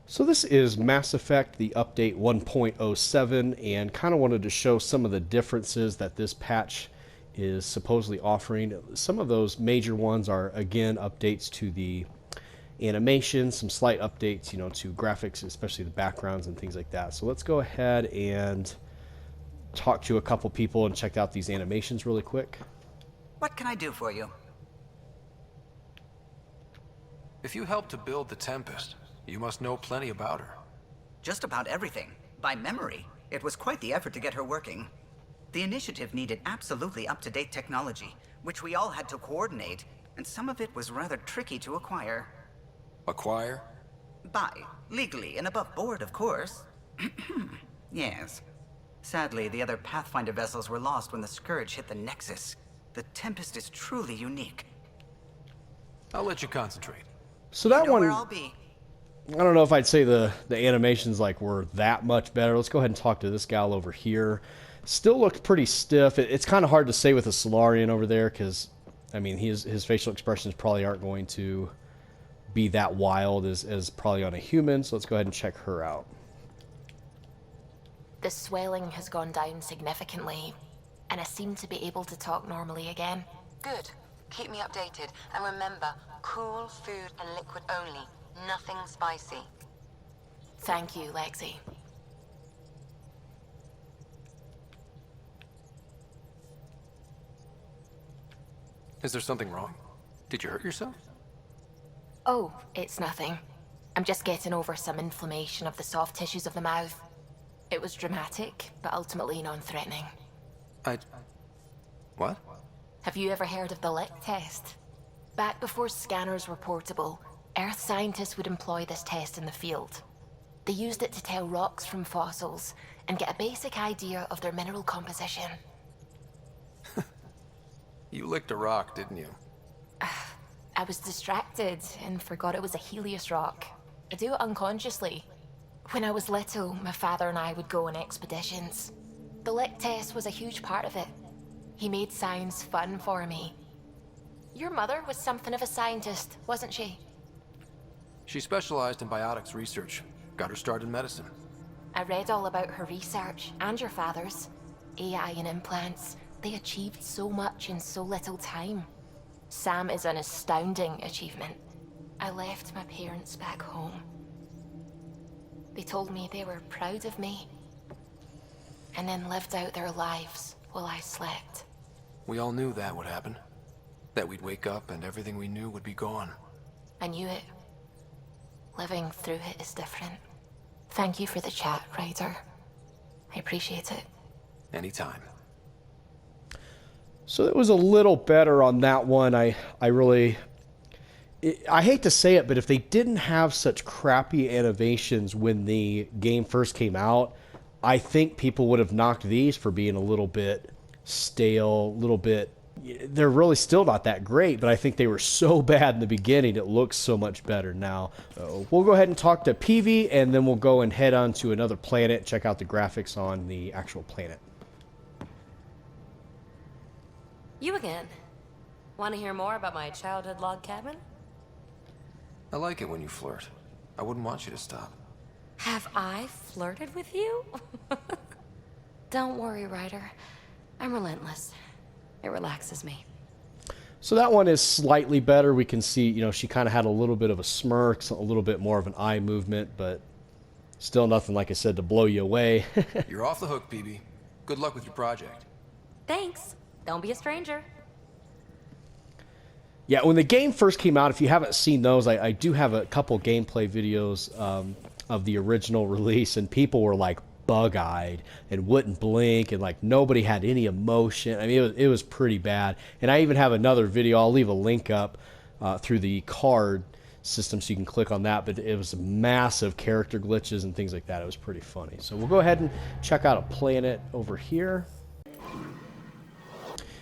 So this is Mass Effect, the update 1.07, and kind of wanted to show some of the differences that this patch is supposedly offering. Some of those major ones are, again, updates to the animation, some slight updates, to graphics, especially the backgrounds and things like that. So let's go ahead and talk to a couple people and check out these animations really quick. What can I do for you? If you helped to build the Tempest, you must know plenty about her. Just about everything. By memory. It was quite the effort to get her working. The initiative needed absolutely up-to-date technology, which we all had to coordinate, and some of it was rather tricky to acquire. Acquire? Buy. Legally and above board, of course. Yes. Sadly, the other Pathfinder vessels were lost when the Scourge hit the Nexus. The Tempest is truly unique. I'll let you concentrate. So that You know one, where I'll be. I don't know if I'd say the animations were that much better. Let's go ahead and talk to this gal over here. Still looks pretty stiff. It's kind of hard to say with a Solarian over there because, I mean, his facial expressions probably aren't going to be that wild as probably on a human. So let's go ahead and check her out. The swelling has gone down significantly, and I seem to be able to talk normally again. Good. Keep me updated. And remember, cool food and liquid only. Nothing spicy. Thank you, Lexi. Is there something wrong? Did you hurt yourself? Oh, it's nothing. I'm just getting over some inflammation of the soft tissues of the mouth. It was dramatic, but ultimately non-threatening. What? Have you ever heard of the Lick test? Back before scanners were portable, Earth scientists would employ this test in the field. They used it to tell rocks from fossils and get a basic idea of their mineral composition. You licked a rock, didn't you? I was distracted and forgot it was a Helios rock. I do it unconsciously. When I was little, my father and I would go on expeditions. The Lick test was a huge part of it. He made science fun for me. Your mother was something of a scientist, wasn't she? She specialized in biotics research. Got her start in medicine. I read all about her research, and your father's. AI and implants. They achieved so much in so little time. Sam is an astounding achievement. I left my parents back home. They told me they were proud of me, and then lived out their lives while I slept. We all knew that would happen. That we'd wake up and everything we knew would be gone. I knew it. Living through it is different. Thank you for the chat, Ryder. I appreciate it. Anytime. So it was a little better on that one. I hate to say it, but if they didn't have such crappy animations when the game first came out, I think people would have knocked these for being a little bit stale, a little bit... They're really still not that great, but I think they were so bad in the beginning, it looks so much better now. We'll go ahead and talk to Peevy, and then we'll go and head on to another planet, check out the graphics on the actual planet. You again. Want to hear more about my childhood log cabin? I like it when you flirt. I wouldn't want you to stop. Have I flirted with you? Don't worry, Ryder. I'm relentless. It relaxes me. So that one is slightly better. We can see, she kind of had a little bit of a smirk, a little bit more of an eye movement, but still nothing, like I said, to blow you away. You're off the hook, PB. Good luck with your project. Thanks. Don't be a stranger. Yeah, when the game first came out, if you haven't seen those, I do have a couple gameplay videos of the original release, and people were like bug-eyed and wouldn't blink, and nobody had any emotion. I mean, it was pretty bad. And I even have another video. I'll leave a link up through the card system so you can click on that, but it was massive character glitches and things like that. It was pretty funny. So we'll go ahead and check out a planet over here.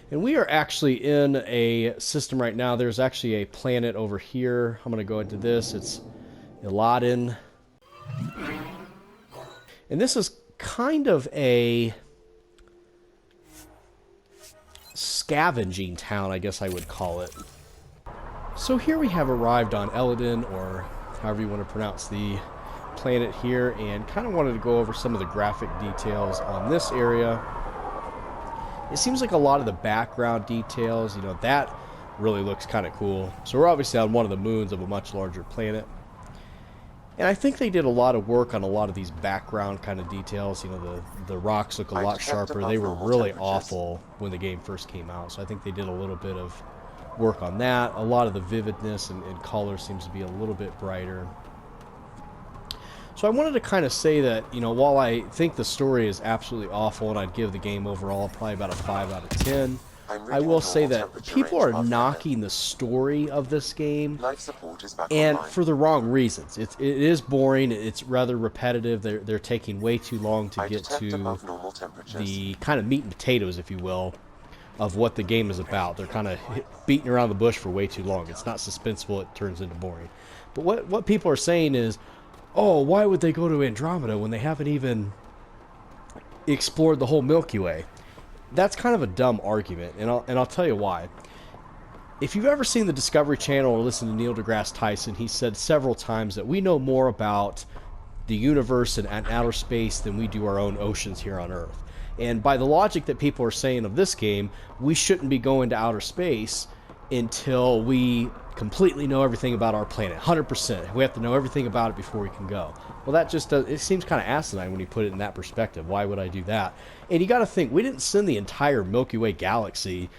And we are actually in a system right now. There's actually a planet over here. I'm going to go into this. It's Eladin. And this is kind of a scavenging town, I guess I would call it. So here we have arrived on Eladin, or however you want to pronounce the planet here and kind of wanted to go over some of the graphic details on this area. It seems like a lot of the background details, you know, that really looks kind of cool. So we're obviously on one of the moons of a much larger planet. And I think they did a lot of work on a lot of these background kind of details. You know, the rocks look a lot sharper. They were really awful when the game first came out. So I think they did a little bit of work on that. A lot of the vividness and color seems to be a little bit brighter. So I wanted to kind of say that, you know, while I think the story is absolutely awful and I'd give the game overall probably about a 5 out of 10, I will say that people are knocking the story of this game, and for the wrong reasons. It is boring. It's rather repetitive. They're taking way too long to get to the kind of meat and potatoes, if you will, of what the game is about. They're kind of beating around the bush for way too long. It's not suspenseful. It turns into boring. But what people are saying is, oh, why would they go to Andromeda when they haven't even explored the whole Milky Way? That's kind of a dumb argument, and I'll tell you why. If you've ever seen the Discovery Channel or listened to Neil deGrasse Tyson, he said several times that we know more about the universe and outer space than we do our own oceans here on Earth. And by the logic that people are saying of this game, we shouldn't be going to outer space until we completely know everything about our planet, 100%. We have to know everything about it before we can go. Well, that just does, it seems kind of asinine when you put it in that perspective. Why would I do that? And you got to think, we didn't send the entire Milky Way galaxy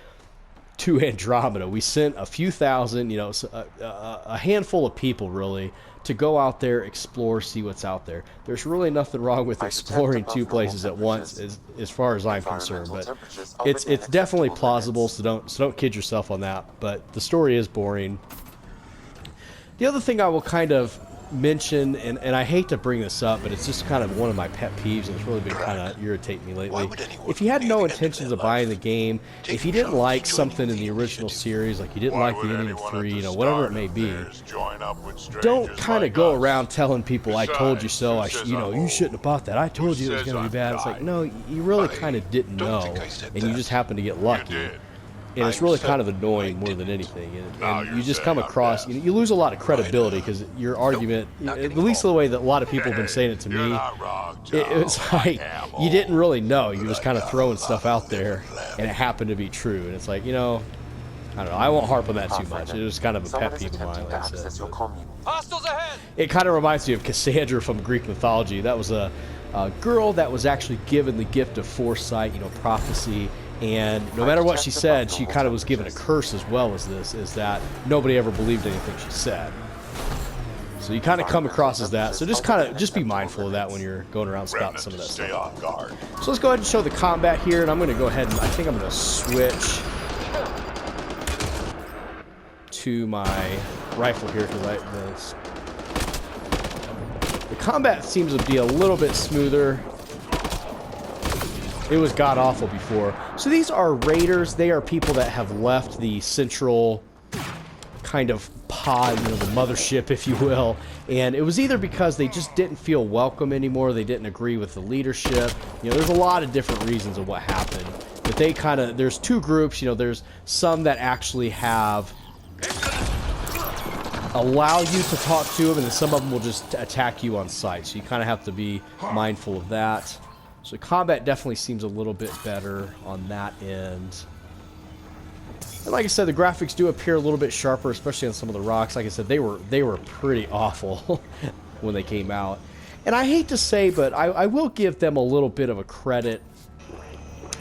to Andromeda. We sent a few thousand, you know, a handful of people really, to go out there, explore, see what's out there. There's really nothing wrong with exploring two places at once, as far as I'm concerned. But it's definitely plausible, so don't kid yourself on that. But the story is boring. The other thing I will kind of mention, and I hate to bring this up, but it's just kind of one of my pet peeves, and it's really been kind of irritating me lately. If you had no intentions of buying the game, if you didn't like something in the original series, like you didn't like the ending of 3, you know, whatever it may be, don't kind of go around telling people, I told you so, you know, you shouldn't have bought that, I told you it was going to be bad. It's like, no, you really kind of didn't know, and you just happened to get lucky. And it's really kind of annoying more than anything. And you just come across, you lose a lot of credibility because your argument, at least the way that a lot of people have been saying it to me, it's like you didn't really know. You were just kind of throwing stuff out there and it happened to be true. And it's like, you know, I don't know. I won't harp on that too much. It was kind of a pet peeve of mine, like I said. It kind of reminds me of Cassandra from Greek mythology. That was a girl that was actually given the gift of foresight, you know, prophecy. And no matter what she said, she kind of was given a curse as well as this, is that nobody ever believed anything she said. So you kind of come across as that. So just be mindful of that when you're going around spouting some of that stuff. So let's go ahead and show the combat here, and I'm going to go ahead and I think I'm going to switch to my rifle here because the combat seems to be a little bit smoother. It was god-awful before. So these are raiders. They are people that have left the central kind of pod, you know, the mothership, if you will. And it was either because they just didn't feel welcome anymore, they didn't agree with the leadership. You know, there's a lot of different reasons of what happened. But they kind of, there's two groups, you know, there's some that actually have allow you to talk to them, and then some of them will just attack you on sight. So you kind of have to be mindful of that. So combat definitely seems a little bit better on that end. And like I said, the graphics do appear a little bit sharper, especially on some of the rocks. Like I said, they were pretty awful when they came out. And I hate to say, but I will give them a little bit of a credit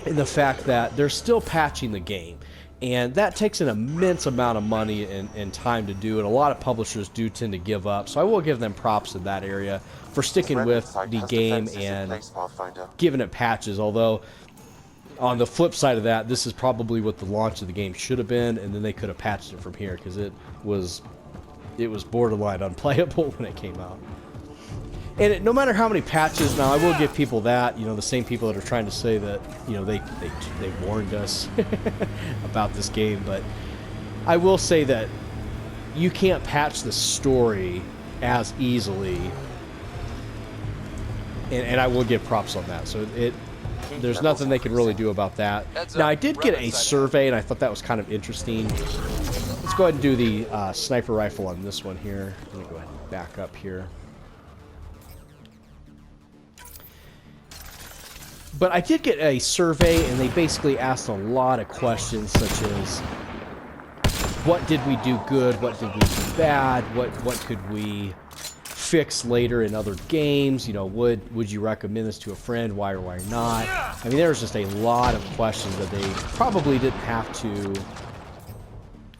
in the fact that they're still patching the game. And that takes an immense amount of money and time to do, and a lot of publishers do tend to give up. So I will give them props in that area for sticking with the game and giving it patches. Although, on the flip side of that, this is probably what the launch of the game should have been, and then they could have patched it from here because it was borderline unplayable when it came out. And no matter how many patches, now I will give people that, you know, the same people that are trying to say that, you know, they warned us about this game, but I will say that you can't patch the story as easily, and I will give props on that. So there's nothing they can really do about that. Now I did get a survey, and I thought that was kind of interesting. Let's go ahead and do the sniper rifle on this one here. Let me go ahead and back up here. But I did get a survey, and they basically asked a lot of questions, such as what did we do good, what did we do bad, what could we fix later in other games, you know, would you recommend this to a friend, why or why not? I mean, there was just a lot of questions that they probably didn't have to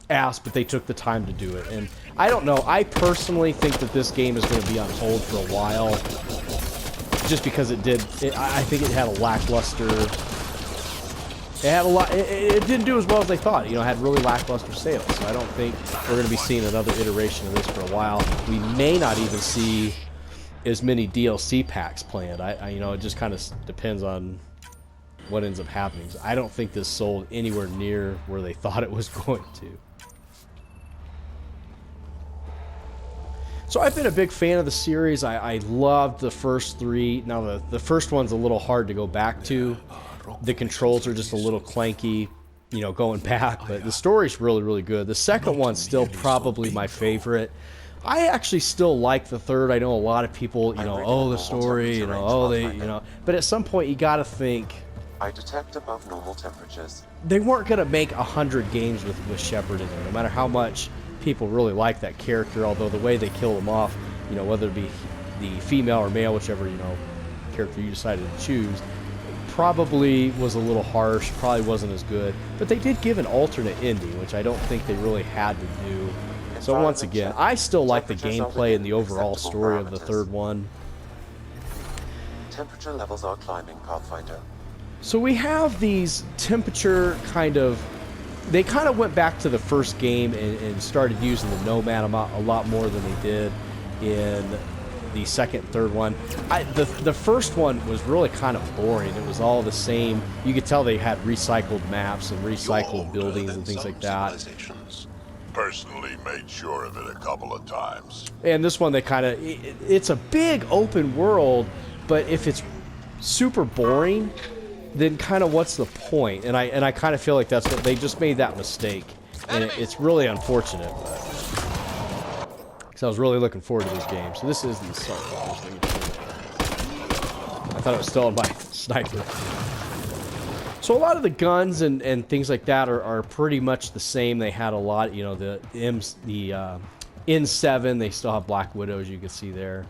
ask, but they took the time to do it. And I don't know, I personally think that this game is going to be on hold for a while, just because I think it had a lackluster, it didn't do as well as they thought. You know, it had really lackluster sales. So I don't think we're going to be seeing another iteration of this for a while. We may not even see as many DLC packs planned. You know, it just kind of depends on what ends up happening. So I don't think this sold anywhere near where they thought it was going to. So I've been a big fan of the series. I loved the first three. Now the first one's a little hard to go back to. The controls are just a little clanky, you know, going back, but the story's really, really good. The second one's still probably my favorite. I actually still like the third. I know a lot of people, you know, oh, the story, you know, oh, they, you know, but at some point you got to think, I detect above normal temperatures. They weren't going to make 100 games with Shepard in there, no matter how much people really like that character, although the way they kill him off, you know, whether it be the female or male, whichever, you know, character you decided to choose, probably was a little harsh, probably wasn't as good, but they did give an alternate ending, which I don't think they really had to do. So once again, I still like the gameplay and the overall story of the third one. Temperature levels are climbing, Pathfinder. So we have these temperature they kind of went back to the first game and started using the Nomad a lot more than they did in the second and third one. The first one was really kind of boring. It was all the same. You could tell they had recycled maps and recycled buildings and things like that. Personally made sure of it a couple of times. And this one, they kind of, it's a big open world, but if it's super boring, then kind of what's the point? And I kind of feel like that's what they just made that mistake, and it's really unfortunate. Because I was really looking forward to this game. So this is the assault rifle thing. I thought it was still on my sniper. So a lot of the guns and things like that are pretty much the same. They had a lot, you know, the N7. They still have Black Widows, you can see there.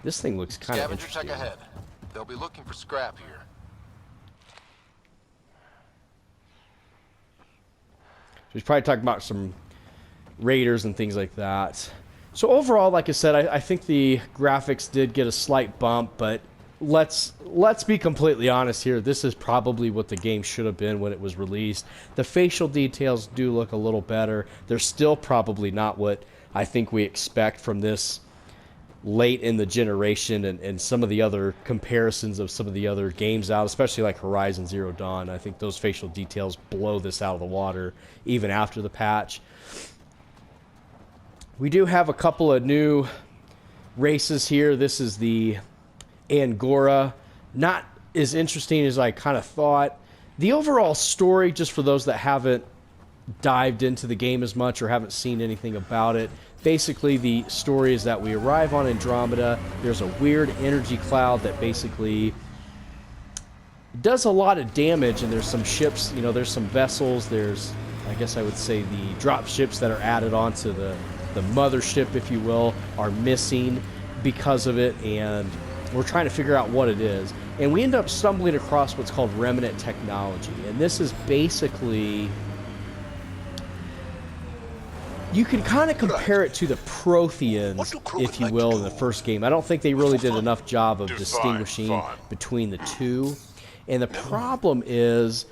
This thing looks kind of interesting. Check ahead. They'll be looking for scrap here. So he's probably talking about some raiders and things like that. So overall, like I said, I think the graphics did get a slight bump, but let's be completely honest here. This is probably what the game should have been when it was released. The facial details do look a little better. They're still probably not what I think we expect from this late in the generation, and some of the other comparisons of some of the other games out, especially like Horizon Zero Dawn. I think those facial details blow this out of the water even after the patch. We do have a couple of new races here. This is the Angora. Not as interesting as I kind of thought. The overall story, just for those that haven't dived into the game as much or haven't seen anything about it, basically the story is that we arrive on Andromeda. There's a weird energy cloud that basically does a lot of damage, and there's some ships, you know, there's some vessels, there's, I guess I would say, the drop ships that are added onto the mothership, if you will, are missing because of it, and we're trying to figure out what it is. And we end up stumbling across what's called remnant technology, and this is basically, you can kind of compare it to the Protheans, if you will, in the first game. I don't think they really did enough job of distinguishing between the two. And the problem is,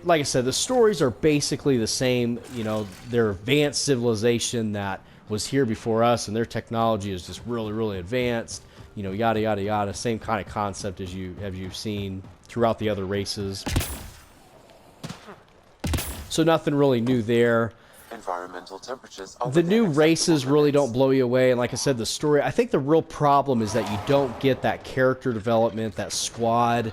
like I said, the stories are basically the same. You know, they're advanced civilization that was here before us, and their technology is just really, really advanced. You know, yada, yada, yada. Same kind of concept as you've seen throughout the other races. So nothing really new there. Environmental temperatures. The new races really don't blow you away, and like I said, the story, I think the real problem is that you don't get that character development, that squad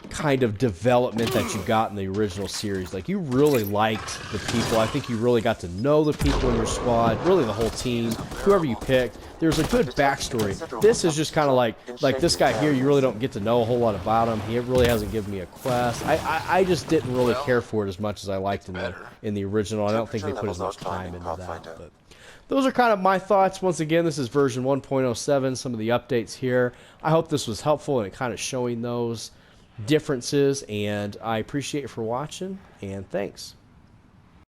kind of development that you got in the original series. Like, you really liked the people. I think you really got to know the people in your squad, really the whole team, whoever you picked. There's a good backstory. This is just kind of like this guy here, you really don't get to know a whole lot about him. He really hasn't given me a quest. I just didn't really care for it as much as I liked in the original. I don't think they put as much time into that. But those are kind of my thoughts. Once again, this is version 1.07, some of the updates here. I hope this was helpful in kind of showing those differences, and I appreciate you for watching, and thanks.